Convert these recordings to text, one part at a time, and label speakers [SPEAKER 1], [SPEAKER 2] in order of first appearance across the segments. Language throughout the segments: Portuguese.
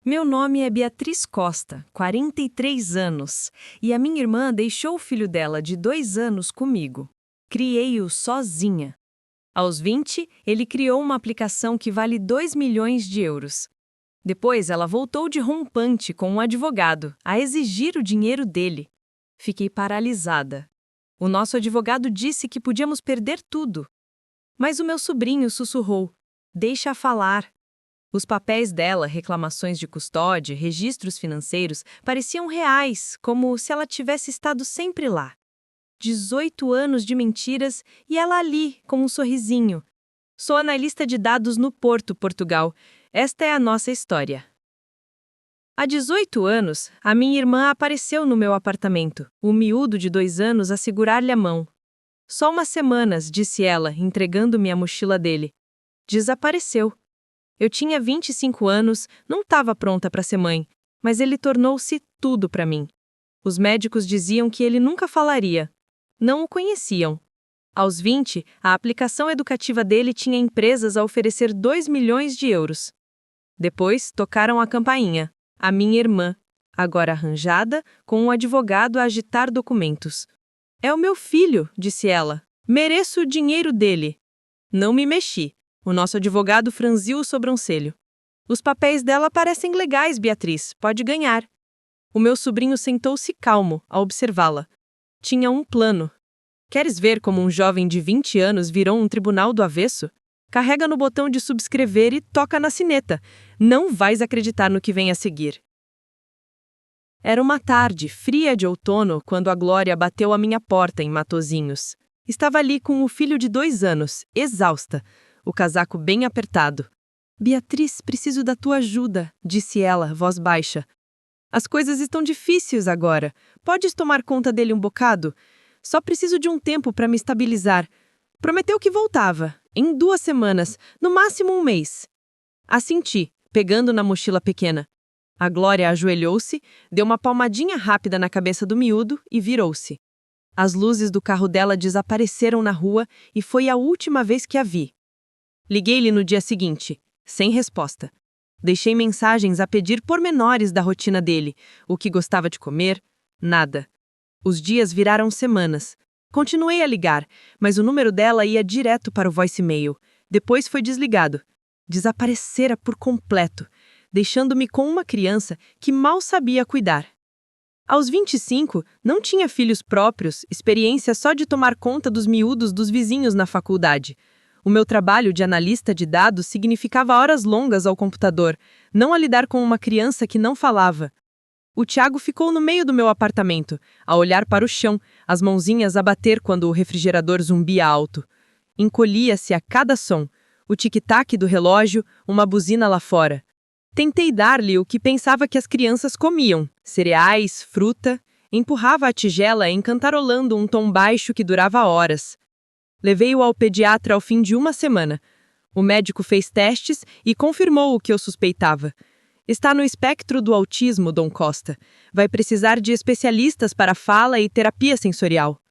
[SPEAKER 1] Meu nome é Beatriz Costa, 43 anos, e a minha irmã deixou o filho dela de 2 anos comigo. Criei-o sozinha. Aos 20, ele criou uma aplicação que vale 2 milhões de euros. Depois, ela voltou de rompante com um advogado a exigir o dinheiro dele. Fiquei paralisada. O nosso advogado disse que podíamos perder tudo. Mas o meu sobrinho sussurrou: "Deixa falar." Os papéis dela, reclamações de custódia, registros financeiros, pareciam reais, como se ela tivesse estado sempre lá. 18 anos de mentiras e ela ali, com um sorrisinho. Sou analista de dados no Porto, Portugal. Esta é a nossa história. Há 18 anos, a minha irmã apareceu no meu apartamento, o miúdo de 2 anos a segurar-lhe a mão. Só umas semanas, disse ela, entregando-me a mochila dele. Desapareceu. Eu tinha 25 anos, não estava pronta para ser mãe, mas ele tornou-se tudo para mim. Os médicos diziam que ele nunca falaria. Não o conheciam. Aos 20, a aplicação educativa dele tinha empresas a oferecer 2 milhões de euros. Depois, tocaram a campainha. A minha irmã, agora arranjada, com um advogado a agitar documentos. "É o meu filho", disse ela. "Mereço o dinheiro dele." Não me mexi. O nosso advogado franziu o sobrancelho. "Os papéis dela parecem legais, Beatriz. Pode ganhar." O meu sobrinho sentou-se calmo a observá-la. Tinha um plano. "Queres ver como um jovem de 20 anos virou um tribunal do avesso? Carrega no botão de subscrever e toca na sineta. Não vais acreditar no que vem a seguir." Era uma tarde, fria de outono, quando a Glória bateu à minha porta em Matosinhos. Estava ali com o filho de 2 anos, exausta, o casaco bem apertado. "Beatriz, preciso da tua ajuda", disse ela, voz baixa. "As coisas estão difíceis agora. Podes tomar conta dele um bocado? Só preciso de um tempo para me estabilizar." Prometeu que voltava, em 2 semanas, no máximo 1 mês. Assenti, pegando na mochila pequena. A Glória ajoelhou-se, deu uma palmadinha rápida na cabeça do miúdo e virou-se. As luzes do carro dela desapareceram na rua e foi a última vez que a vi. Liguei-lhe no dia seguinte, sem resposta. Deixei mensagens a pedir pormenores da rotina dele, o que gostava de comer, nada. Os dias viraram semanas. Continuei a ligar, mas o número dela ia direto para o voicemail. Depois foi desligado. Desaparecera por completo, deixando-me com uma criança que mal sabia cuidar. Aos 25, não tinha filhos próprios, experiência só de tomar conta dos miúdos dos vizinhos na faculdade. O meu trabalho de analista de dados significava horas longas ao computador, não a lidar com uma criança que não falava. O Tiago ficou no meio do meu apartamento, a olhar para o chão, as mãozinhas a bater quando o refrigerador zumbia alto. Encolhia-se a cada som, o tic-tac do relógio, uma buzina lá fora. Tentei dar-lhe o que pensava que as crianças comiam, cereais, fruta. Empurrava a tigela encantarolando um tom baixo que durava horas. Levei-o ao pediatra ao fim de 1 semana. O médico fez testes e confirmou o que eu suspeitava. Está no espectro do autismo, Dom Costa. Vai precisar de especialistas para fala e terapia sensorial.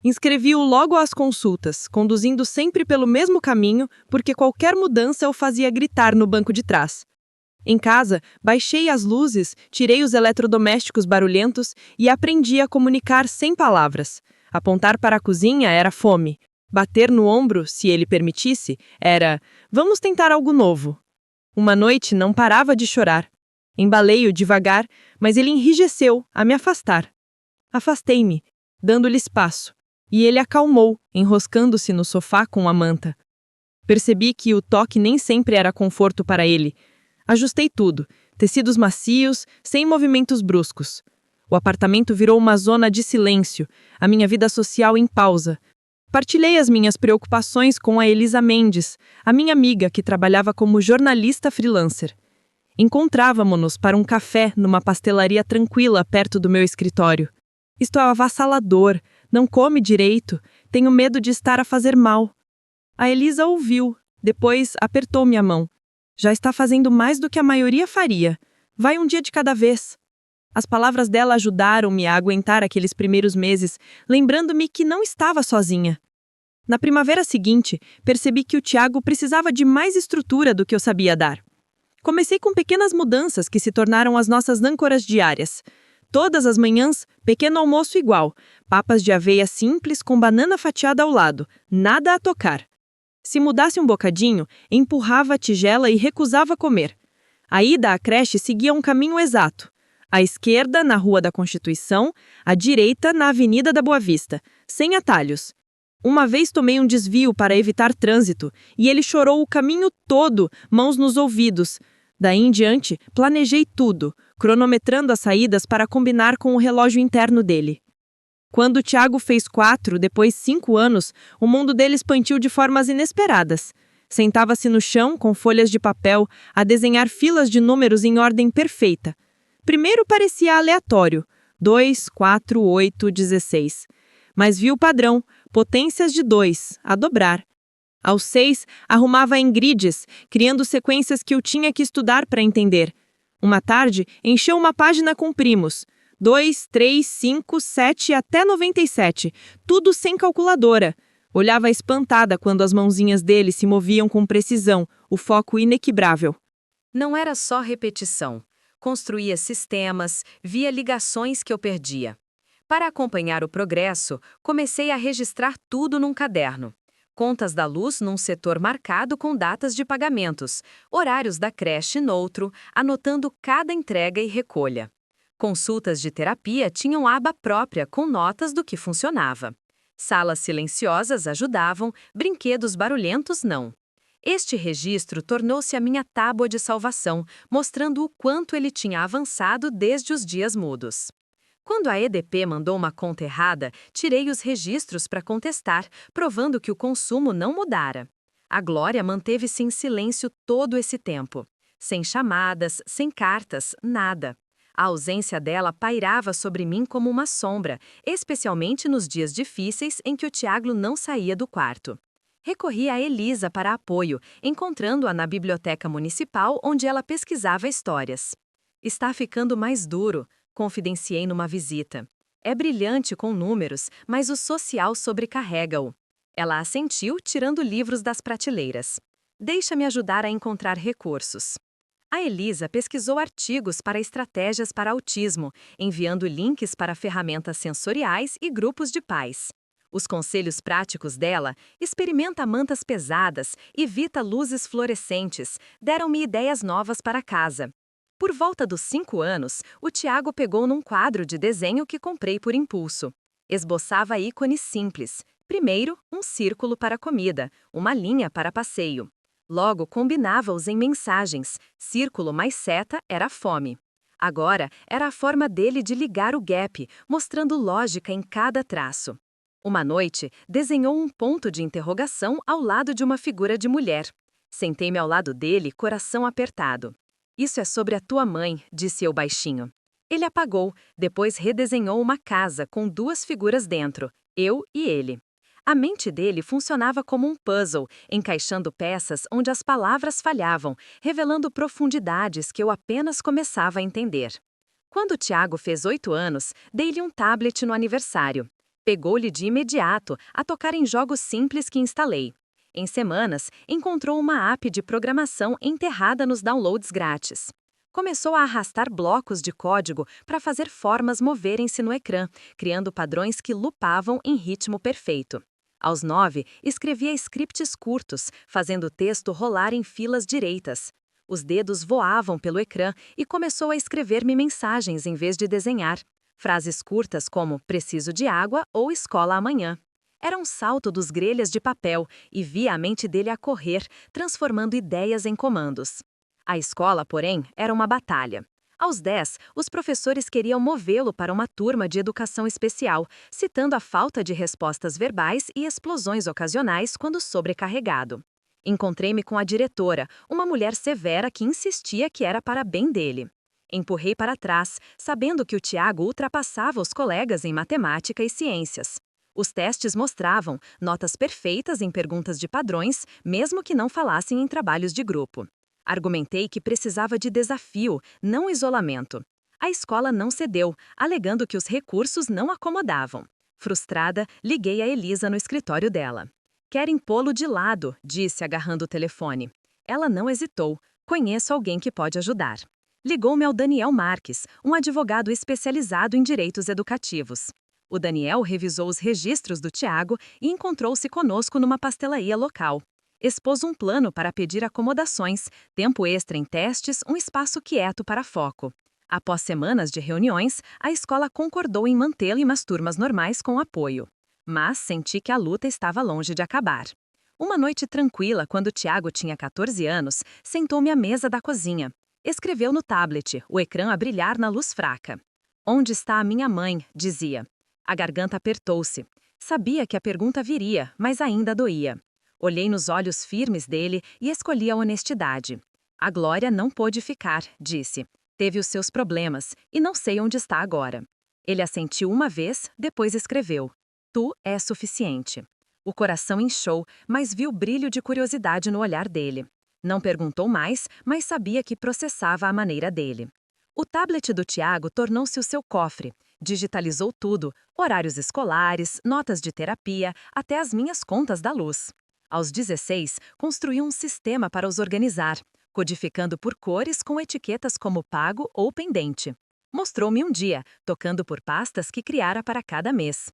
[SPEAKER 1] Inscrevi-o logo às consultas, conduzindo sempre pelo mesmo caminho, porque qualquer mudança o fazia gritar no banco de trás. Em casa, baixei as luzes, tirei os eletrodomésticos barulhentos e aprendi a comunicar sem palavras. Apontar para a cozinha era fome. Bater no ombro, se ele permitisse, era "vamos tentar algo novo." Uma noite não parava de chorar. Embalei-o devagar, mas ele enrijeceu a me afastar. Afastei-me, dando-lhe espaço, e ele acalmou, enroscando-se no sofá com a manta. Percebi que o toque nem sempre era conforto para ele. Ajustei tudo, tecidos macios, sem movimentos bruscos. O apartamento virou uma zona de silêncio, a minha vida social em pausa. Partilhei as minhas preocupações com a Elisa Mendes, a minha amiga que trabalhava como jornalista freelancer. Encontrávamo-nos para um café numa pastelaria tranquila perto do meu escritório. "Isto é avassalador, não come direito, tenho medo de estar a fazer mal." A Elisa ouviu, depois apertou-me a mão. "Já está fazendo mais do que a maioria faria. Vai um dia de cada vez." As palavras dela ajudaram-me a aguentar aqueles primeiros meses, lembrando-me que não estava sozinha. Na primavera seguinte, percebi que o Tiago precisava de mais estrutura do que eu sabia dar.
[SPEAKER 2] Comecei com pequenas mudanças que se tornaram as nossas âncoras diárias. Todas as manhãs, pequeno almoço igual, papas de aveia simples com banana fatiada ao lado, nada a tocar. Se mudasse um bocadinho, empurrava a tigela e recusava comer. A ida à creche seguia um caminho exato. À esquerda, na Rua da Constituição, à direita, na Avenida da Boa Vista, sem atalhos. Uma vez tomei um desvio para evitar trânsito e ele chorou o caminho todo, mãos nos ouvidos. Daí em diante, planejei tudo, cronometrando as saídas para combinar com o relógio interno dele. Quando Tiago fez 4, depois 5 anos, o mundo dele expandiu de formas inesperadas. Sentava-se no chão, com folhas de papel, a desenhar filas de números em ordem perfeita. Primeiro parecia aleatório, 2, 4, 8, 16. Mas viu o padrão, potências de 2, a dobrar. Aos 6, arrumava em grids, criando sequências que eu tinha que estudar para entender. Uma tarde, encheu uma página com primos. 2, 3, 5, 7 até 97, tudo sem calculadora. Olhava espantada quando as mãozinhas dele se moviam com precisão, o foco inequibrável.
[SPEAKER 1] Não era só repetição. Construía sistemas, via ligações que eu perdia. Para acompanhar o progresso, comecei a registrar tudo num caderno. Contas da luz num setor marcado com datas de pagamentos, horários da creche noutro, anotando cada entrega e recolha. Consultas de terapia tinham aba própria com notas do que funcionava. Salas silenciosas ajudavam, brinquedos barulhentos não. Este registro tornou-se a minha tábua de salvação, mostrando o quanto ele tinha avançado desde os dias mudos. Quando a EDP mandou uma conta errada, tirei os registros para contestar, provando que o consumo não mudara. A Glória manteve-se em silêncio todo esse tempo. Sem chamadas, sem cartas, nada. A ausência dela pairava sobre mim como uma sombra, especialmente nos dias difíceis em que o Tiago não saía do quarto. Recorri a Elisa para apoio, encontrando-a na biblioteca municipal onde ela pesquisava histórias. Está ficando mais duro, confidenciei numa visita. É brilhante com números, mas o social sobrecarrega-o. Ela assentiu, tirando livros das prateleiras. Deixa-me ajudar a encontrar recursos. A Elisa pesquisou artigos para estratégias para autismo, enviando links para ferramentas sensoriais e grupos de pais. Os conselhos práticos dela, experimenta mantas pesadas, evita luzes fluorescentes, deram-me ideias novas para casa. Por volta dos 5 anos, o Tiago pegou num quadro de desenho que comprei por impulso. Esboçava ícones simples. Primeiro, um círculo para comida, uma linha para passeio. Logo, combinava-os em mensagens. Círculo mais seta era fome. Agora, era a forma dele de ligar o gap, mostrando lógica em cada traço. Uma noite, desenhou um ponto de interrogação ao lado de uma figura de mulher. Sentei-me ao lado dele, coração apertado. Isso é sobre a tua mãe, disse eu baixinho. Ele apagou, depois redesenhou uma casa com 2 figuras dentro, eu e ele. A mente dele funcionava como um puzzle, encaixando peças onde as palavras falhavam, revelando profundidades que eu apenas começava a entender. Quando Tiago fez 8 anos, dei-lhe um tablet no aniversário. Pegou-lhe de imediato a tocar em jogos simples que instalei. Em semanas, encontrou uma app de programação enterrada nos downloads grátis. Começou a arrastar blocos de código para fazer formas moverem-se no ecrã, criando padrões que lupavam em ritmo perfeito. Aos 9, escrevia scripts curtos, fazendo o texto rolar em filas direitas. Os dedos voavam pelo ecrã e começou a escrever-me mensagens em vez de desenhar. Frases curtas como preciso de água ou escola amanhã. Era um salto dos grelhas de papel e via a mente dele a correr, transformando ideias em comandos. A escola, porém, era uma batalha. Aos 10, os professores queriam movê-lo para uma turma de educação especial, citando a falta de respostas verbais e explosões ocasionais quando sobrecarregado. Encontrei-me com a diretora, uma mulher severa que insistia que era para bem dele. Empurrei para trás, sabendo que o Tiago ultrapassava os colegas em matemática e ciências. Os testes mostravam notas perfeitas em perguntas de padrões, mesmo que não falassem em trabalhos de grupo. Argumentei que precisava de desafio, não isolamento. A escola não cedeu, alegando que os recursos não acomodavam. Frustrada, liguei a Elisa no escritório dela. Querem pô-lo de lado, disse agarrando o telefone. Ela não hesitou. Conheço alguém que pode ajudar. Ligou-me ao Daniel Marques, um advogado especializado em direitos educativos. O Daniel revisou os registros do Tiago e encontrou-se conosco numa pastelaria local. Expôs um plano para pedir acomodações, tempo extra em testes, um espaço quieto para foco. Após semanas de reuniões, a escola concordou em mantê-lo em umas turmas normais com apoio. Mas senti que a luta estava longe de acabar. Uma noite tranquila, quando Tiago tinha 14 anos, sentou-me à mesa da cozinha. Escreveu no tablet, o ecrã a brilhar na luz fraca. "Onde está a minha mãe?", dizia. A garganta apertou-se. Sabia que a pergunta viria, mas ainda doía. Olhei nos olhos firmes dele e escolhi a honestidade. "A Glória não pôde ficar", disse. "Teve os seus problemas, e não sei onde está agora." Ele assentiu uma vez, depois escreveu: "Tu és suficiente." O coração inchou, mas vi o brilho de curiosidade no olhar dele. Não perguntou mais, mas sabia que processava à maneira dele. O tablet do Tiago tornou-se o seu cofre. Digitalizou tudo: horários escolares, notas de terapia, até as minhas contas da luz. Aos 16, construiu um sistema para os organizar, codificando por cores com etiquetas como pago ou pendente. Mostrou-me um dia, tocando por pastas que criara para cada mês.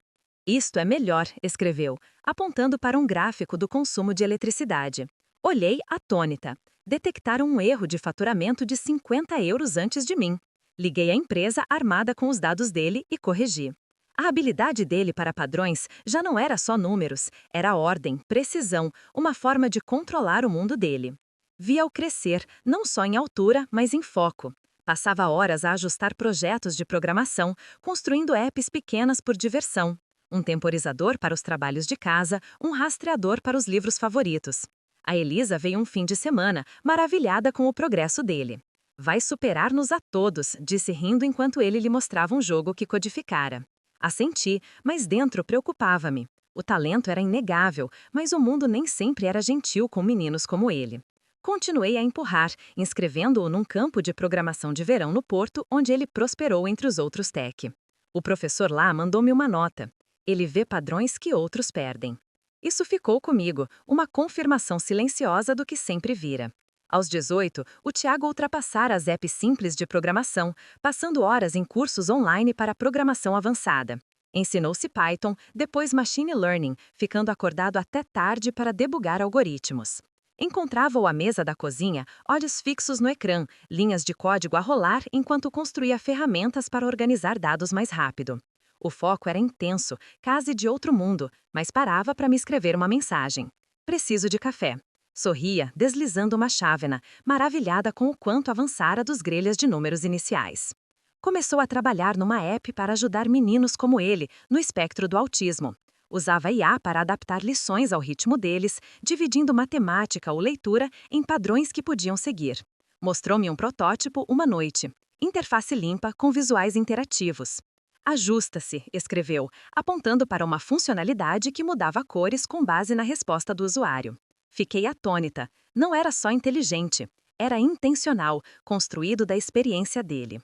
[SPEAKER 1] "Isto é melhor", escreveu, apontando para um gráfico do consumo de eletricidade. Olhei atônita. Detectaram um erro de faturamento de 50 euros antes de mim. Liguei à empresa armada com os dados dele e corrigi. A habilidade dele para padrões já não era só números, era ordem, precisão, uma forma de controlar o mundo dele. Via-o crescer, não só em altura, mas em foco. Passava horas a ajustar projetos de programação, construindo apps pequenas por diversão. Um temporizador para os trabalhos de casa, um rastreador para os livros favoritos. A Elisa veio um fim de semana, maravilhada com o progresso dele. "Vai superar-nos a todos", disse rindo enquanto ele lhe mostrava um jogo que codificara. Assenti, mas dentro preocupava-me. O talento era inegável, mas o mundo nem sempre era gentil com meninos como ele. Continuei a empurrar, inscrevendo-o num campo de programação de verão no Porto, onde ele prosperou entre os outros tech. O professor lá mandou-me uma nota. "Ele vê padrões que outros perdem." Isso ficou comigo, uma confirmação silenciosa do que sempre vira. Aos 18, o Tiago ultrapassara as apps simples de programação, passando horas em cursos online para programação avançada. Ensinou-se Python, depois Machine Learning, ficando acordado até tarde para debugar algoritmos. Encontrava-o à mesa da cozinha, olhos fixos no ecrã, linhas de código a rolar enquanto construía ferramentas para organizar dados mais rápido. O foco era intenso, quase de outro mundo, mas parava para me escrever uma mensagem. "Preciso de café." Sorria, deslizando uma chávena, maravilhada com o quanto avançara dos grelhas de números iniciais. Começou a trabalhar numa app para ajudar meninos como ele, no espectro do autismo. Usava IA para adaptar lições ao ritmo deles, dividindo matemática ou leitura em padrões que podiam seguir. Mostrou-me um protótipo uma noite. Interface limpa com visuais interativos. "Ajusta-se", escreveu, apontando para uma funcionalidade que mudava cores com base na resposta do usuário. Fiquei atônita. Não era só inteligente, era intencional, construído da experiência dele.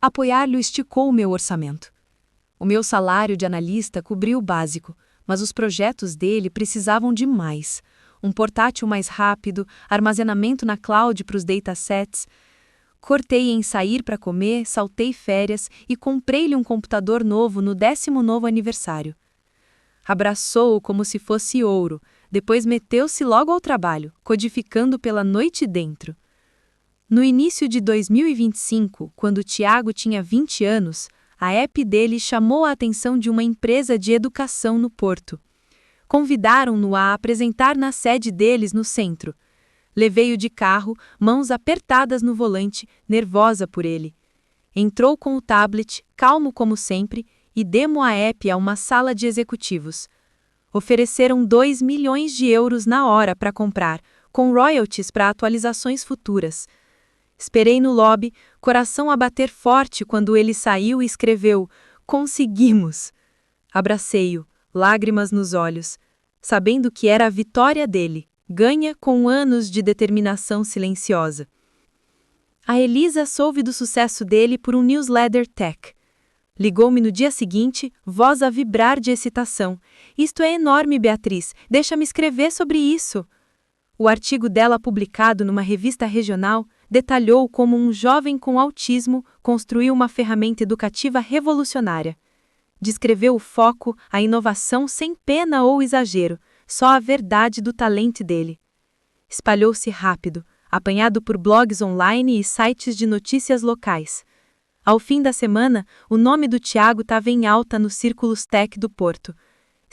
[SPEAKER 3] Apoiar-lhe esticou o meu orçamento. O meu salário de analista cobriu o básico, mas os projetos dele precisavam de mais. Um portátil mais rápido, armazenamento na cloud para os datasets. Cortei em sair para comer, saltei férias e comprei-lhe um computador novo no 19º aniversário. Abraçou-o como se fosse ouro, depois meteu-se logo ao trabalho, codificando pela noite dentro. No início de 2025, quando Tiago tinha 20 anos, a app dele chamou a atenção de uma empresa de educação no Porto. Convidaram-no a apresentar na sede deles no centro. Levei-o de carro, mãos apertadas no volante, nervosa por ele. Entrou com o tablet, calmo como sempre, e demo a app a uma sala de executivos. Ofereceram 2 milhões de euros na hora para comprar, com royalties para atualizações futuras. Esperei no lobby, coração a bater forte quando ele saiu e escreveu: "Conseguimos!" Abracei-o, lágrimas nos olhos, sabendo que era a vitória dele, ganha com anos de determinação silenciosa. A Elisa soube do sucesso dele por um newsletter tech. Ligou-me no dia seguinte, voz a vibrar de excitação. "Isto é enorme, Beatriz. Deixa-me escrever sobre isso." O artigo dela publicado numa revista regional detalhou como um jovem com autismo construiu uma ferramenta educativa revolucionária. Descreveu o foco, a inovação sem pena ou exagero, só a verdade do talento dele. Espalhou-se rápido, apanhado por blogs online e sites de notícias locais. Ao fim da semana, o nome do Tiago estava em alta nos círculos tech do Porto.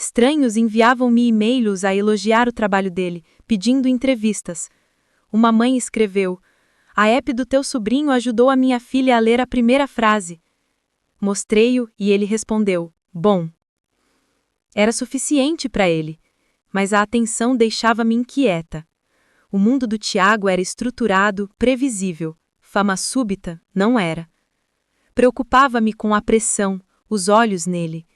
[SPEAKER 3] Estranhos enviavam-me e-mails a elogiar o trabalho dele, pedindo entrevistas. Uma mãe escreveu: "A app do teu sobrinho ajudou a minha filha a ler a primeira frase." Mostrei-o e ele respondeu: "Bom." Era suficiente para ele, mas a atenção deixava-me inquieta. O mundo do Tiago era estruturado, previsível. Fama súbita não era. Preocupava-me com a pressão, os olhos nele.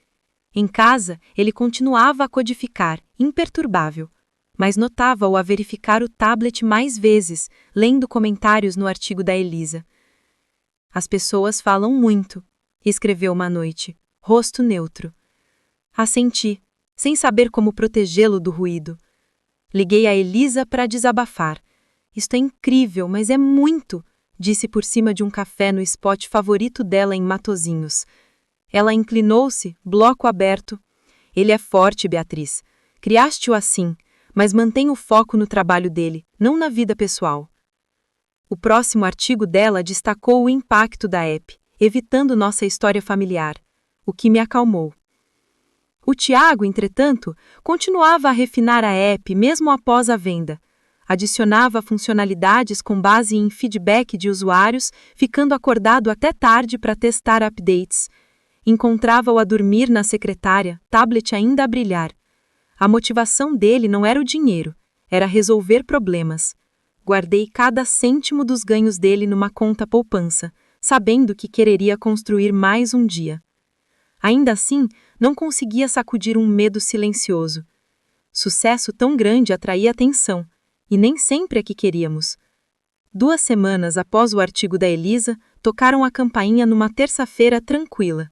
[SPEAKER 3] Em casa, ele continuava a codificar, imperturbável, mas notava-o a verificar o tablet mais vezes, lendo comentários no artigo da Elisa. "As pessoas falam muito", escreveu uma noite, rosto neutro. Assenti, sem saber como protegê-lo do ruído. Liguei a Elisa para desabafar. "Isto é incrível, mas é muito", disse por cima de um café no spot favorito dela em Matosinhos. Ela inclinou-se, bloco aberto. "Ele é forte, Beatriz. Criaste-o assim, mas mantém o foco no trabalho dele, não na vida pessoal." O próximo artigo dela destacou o impacto da app, evitando nossa história familiar, o que me acalmou. O Tiago, entretanto, continuava a refinar a app mesmo após a venda. Adicionava funcionalidades com base em feedback de usuários, ficando acordado até tarde para testar updates. Encontrava-o a dormir na secretária, tablet ainda a brilhar. A motivação dele não era o dinheiro, era resolver problemas. Guardei cada cêntimo dos ganhos dele numa conta poupança, sabendo que quereria construir mais um dia. Ainda assim, não conseguia sacudir um medo silencioso. Sucesso tão grande atraía atenção, e nem sempre é que queríamos. 2 semanas após o artigo da Elisa, tocaram a campainha numa terça-feira tranquila.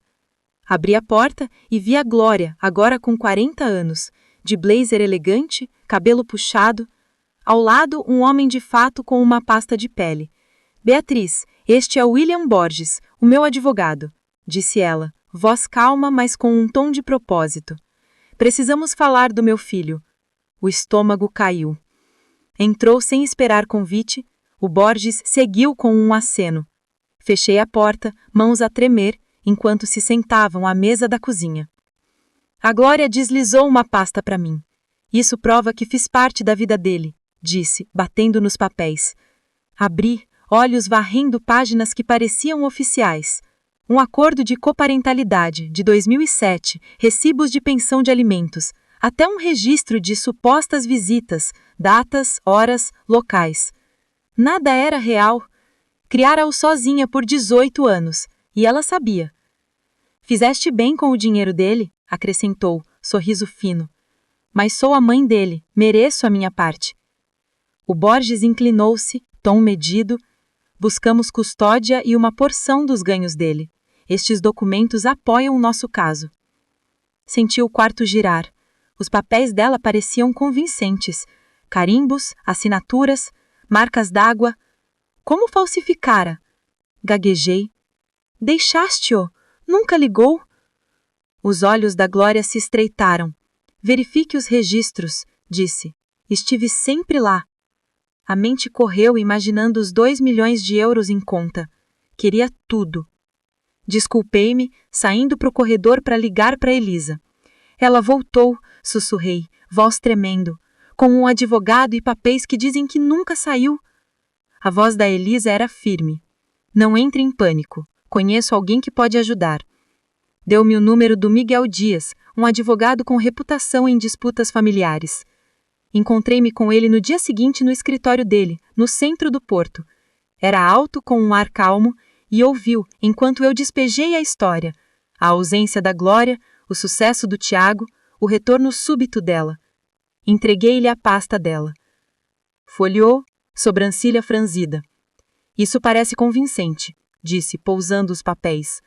[SPEAKER 3] Abri a porta e vi a Glória, agora com 40 anos, de blazer elegante, cabelo puxado. Ao lado, um homem de fato com uma pasta de pele. "Beatriz, este é o William Borges, o meu advogado", disse ela, voz calma, mas com um tom de propósito. "Precisamos falar do meu filho." O estômago caiu. Entrou sem esperar convite, o Borges seguiu com um aceno. Fechei a porta, mãos a tremer, enquanto se sentavam à mesa da cozinha. A Glória deslizou uma pasta para mim. "Isso prova que fiz parte da vida dele", disse, batendo nos papéis. Abri, olhos varrendo páginas que pareciam oficiais. Um acordo de coparentalidade, de 2007, recibos de pensão de alimentos, até um registro de supostas visitas, datas, horas, locais. Nada era real. Criara-o sozinha por 18 anos, e ela sabia. "Fizeste bem com o dinheiro dele", acrescentou, sorriso fino. "Mas sou a mãe dele, mereço a minha parte." O Borges inclinou-se, tom medido. "Buscamos custódia e uma porção dos ganhos dele. Estes documentos apoiam o nosso caso." Senti o quarto girar. Os papéis dela pareciam convincentes. Carimbos, assinaturas, marcas d'água. Como falsificara? Gaguejei. "Deixaste-o? Nunca ligou?" Os olhos da Glória se estreitaram. "Verifique os registros", disse. "Estive sempre lá." A mente correu imaginando os 2 milhões de euros em conta. Queria tudo. Desculpei-me, saindo para o corredor para ligar para Elisa. "Ela voltou", sussurrei, voz tremendo, "com um advogado e papéis que dizem que nunca saiu." A voz da Elisa era firme. "Não entre em pânico. Conheço alguém que pode ajudar." Deu-me o número do Miguel Dias, um advogado com reputação em disputas familiares. Encontrei-me com ele no dia seguinte no escritório dele, no centro do Porto. Era alto, com um ar calmo, e ouviu, enquanto eu despejei a história. A ausência da Glória, o sucesso do Tiago, o retorno súbito dela. Entreguei-lhe a pasta dela. Folheou, sobrancelha franzida. "Isso parece convincente", disse, pousando os papéis.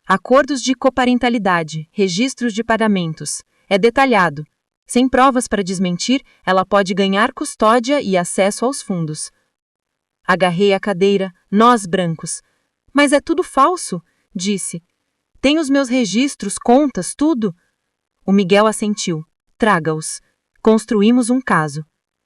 [SPEAKER 3] "Acordos de coparentalidade, registros de pagamentos. É detalhado.
[SPEAKER 2] Sem provas para desmentir, ela pode ganhar custódia e acesso aos fundos. Agarrei a cadeira, nós brancos. Mas é tudo falso, disse. Tem os meus registros, contas, tudo. O Miguel assentiu. Traga-os. Construímos um caso.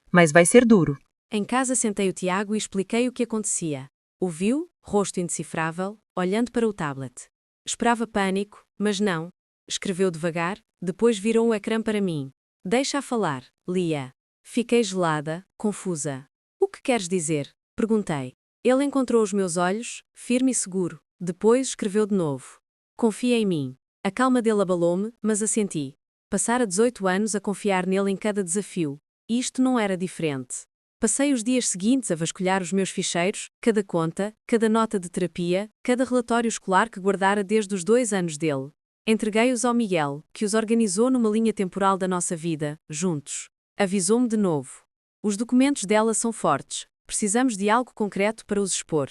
[SPEAKER 2] Mas vai ser duro.
[SPEAKER 3] Em casa sentei o Tiago e expliquei o que acontecia. Ouviu, rosto indecifrável, olhando para o tablet. Esperava pânico, mas não. Escreveu devagar, depois virou o ecrã para mim. Deixa-a falar, Lia. Fiquei gelada, confusa. O que queres dizer? Perguntei. Ele encontrou os meus olhos, firme e seguro. Depois escreveu de novo. Confia em mim. A calma dele abalou-me, mas assenti. Passara 18 anos a confiar nele em cada desafio. E isto não era diferente. Passei os dias seguintes a vasculhar os meus ficheiros, cada conta, cada nota de terapia, cada relatório escolar que guardara desde os 2 anos dele. Entreguei-os ao Miguel, que os organizou numa linha temporal da nossa vida, juntos. Avisou-me de novo. Os documentos dela são fortes. Precisamos de algo concreto para os expor.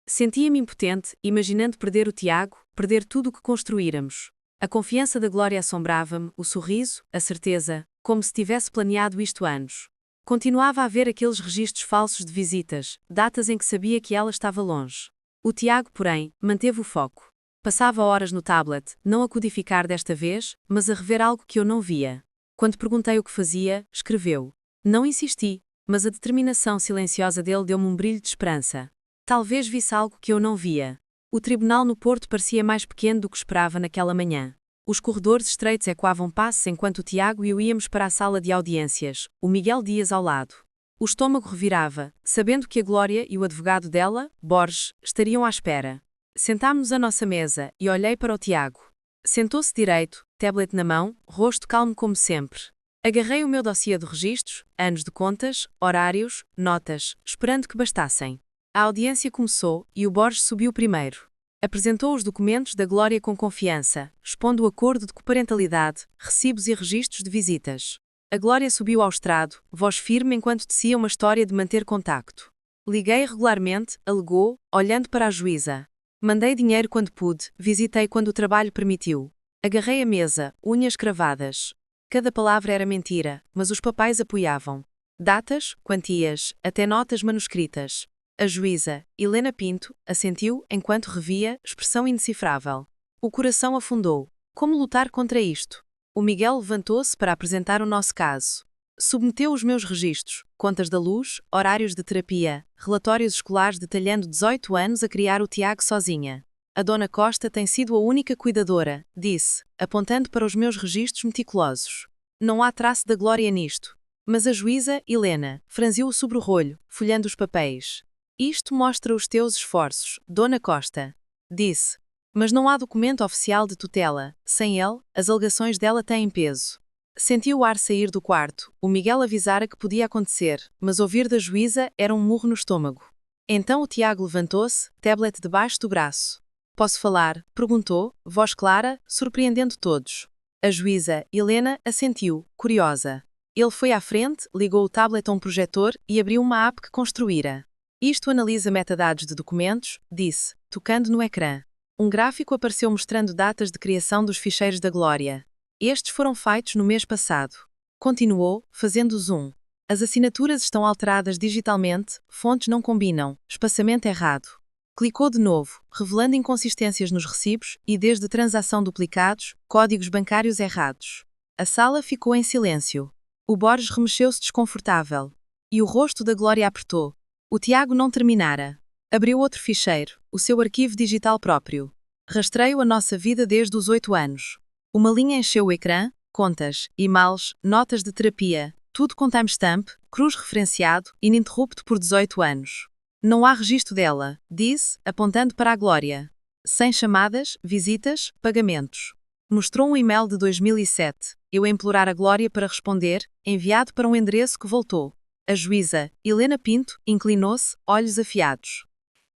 [SPEAKER 3] Sentia-me impotente, imaginando perder o Tiago, perder tudo o que construíramos. A confiança da Glória assombrava-me, o sorriso, a certeza, como se tivesse planeado isto há anos. Continuava a haver aqueles registros falsos de visitas, datas em que sabia que ela estava longe. O Tiago, porém, manteve o foco. Passava horas no tablet, não a codificar desta vez, mas a rever algo que eu não via. Quando perguntei o que fazia, escreveu. Não insisti, mas a determinação silenciosa dele deu-me um brilho de esperança. Talvez visse algo que eu não via. O tribunal no Porto parecia mais pequeno do que esperava naquela manhã. Os corredores estreitos ecoavam passos enquanto o Tiago e eu íamos para a sala de audiências, o Miguel Dias ao lado. O estômago revirava, sabendo que a Glória e o advogado dela, Borges, estariam à espera. Sentámos-nos à nossa mesa e olhei para o Tiago. Sentou-se direito, tablet na mão, rosto calmo como sempre. Agarrei o meu dossiê de registros, anos de contas, horários, notas, esperando que bastassem. A audiência começou e o Borges subiu primeiro. Apresentou os documentos da Glória com confiança, expondo o acordo de coparentalidade, recibos e registros de visitas. A Glória subiu ao estrado, voz firme enquanto tecia uma história de manter contacto. Liguei regularmente, alegou, olhando para a juíza. Mandei dinheiro quando pude, visitei quando o trabalho permitiu. Agarrei a mesa, unhas cravadas. Cada palavra era mentira, mas os papéis apoiavam. Datas, quantias, até notas manuscritas. A juíza, Helena Pinto, assentiu enquanto revia, expressão indecifrável. O coração afundou. Como lutar contra isto? O Miguel levantou-se para apresentar o nosso caso. Submeteu os meus registros, contas da luz, horários de terapia, relatórios escolares detalhando 18 anos a criar o Tiago sozinha. A Dona Costa tem sido a única cuidadora, disse, apontando para os meus registros meticulosos. Não há traço da Glória nisto. Mas a juíza, Helena, franziu o sobrerolho, folhando os papéis. Isto mostra os teus esforços, Dona Costa. Disse. Mas não há documento oficial de tutela. Sem ele, as alegações dela têm peso. Senti o ar sair do quarto. O Miguel avisara que podia acontecer, mas ouvir da juíza era um murro no estômago. Então o Tiago levantou-se, tablet debaixo do braço. Posso falar? Perguntou, voz clara, surpreendendo todos. A juíza, Helena, assentiu, curiosa. Ele foi à frente, ligou o tablet a um projetor e abriu uma app que construíra. Isto analisa metadados de documentos, disse, tocando no ecrã. Um gráfico apareceu mostrando datas de criação dos ficheiros da Glória. Estes foram feitos no mês passado. Continuou, fazendo zoom. As assinaturas estão alteradas digitalmente, fontes não combinam, espaçamento errado. Clicou de novo, revelando inconsistências nos recibos e desde transação duplicados, códigos bancários errados. A sala ficou em silêncio. O Borges remexeu-se desconfortável. E o rosto da Glória apertou. O Tiago não terminara. Abriu outro ficheiro, o seu arquivo digital próprio. Rastreio a nossa vida desde os 8 anos. Uma linha encheu o ecrã, contas, e-mails, notas de terapia, tudo com timestamp, cruz referenciado, ininterrupto por 18 anos. Não há registro dela, disse, apontando para a Glória. Sem chamadas, visitas, pagamentos. Mostrou um e-mail de 2007. Eu a implorar a Glória para responder, enviado para um endereço que voltou. A juíza, Helena Pinto, inclinou-se, olhos afiados.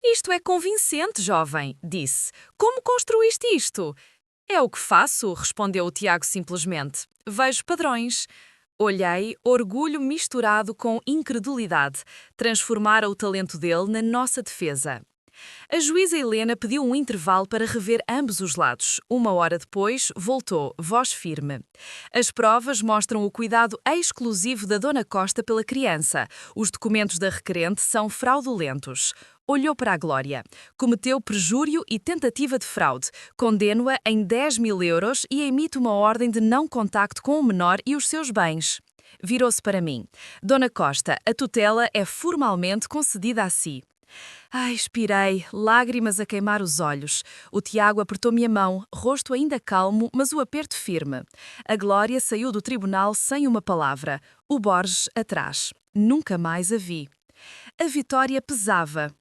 [SPEAKER 1] Isto é convincente, jovem, disse. Como construíste isto? É o que faço, respondeu o Tiago simplesmente. Vejo padrões. Olhei, orgulho misturado com incredulidade. Transformara o talento dele na nossa defesa.
[SPEAKER 4] A juíza Helena pediu um intervalo para rever ambos os lados. 1 hora depois, voltou, voz firme. As provas mostram o cuidado exclusivo da Dona Costa pela criança. Os documentos da requerente são fraudulentos. Olhou para a Glória. Cometeu perjúrio e tentativa de fraude. Condeno-a em 10.000 euros e emite uma ordem de não contacto com o menor e os seus bens. Virou-se para mim. Dona Costa, a tutela é formalmente concedida a si. Ai, expirei, lágrimas a queimar os olhos. O Tiago apertou-me a mão, rosto ainda calmo, mas o aperto firme. A Glória saiu do tribunal sem uma palavra. O Borges atrás. Nunca mais a vi. A vitória pesava.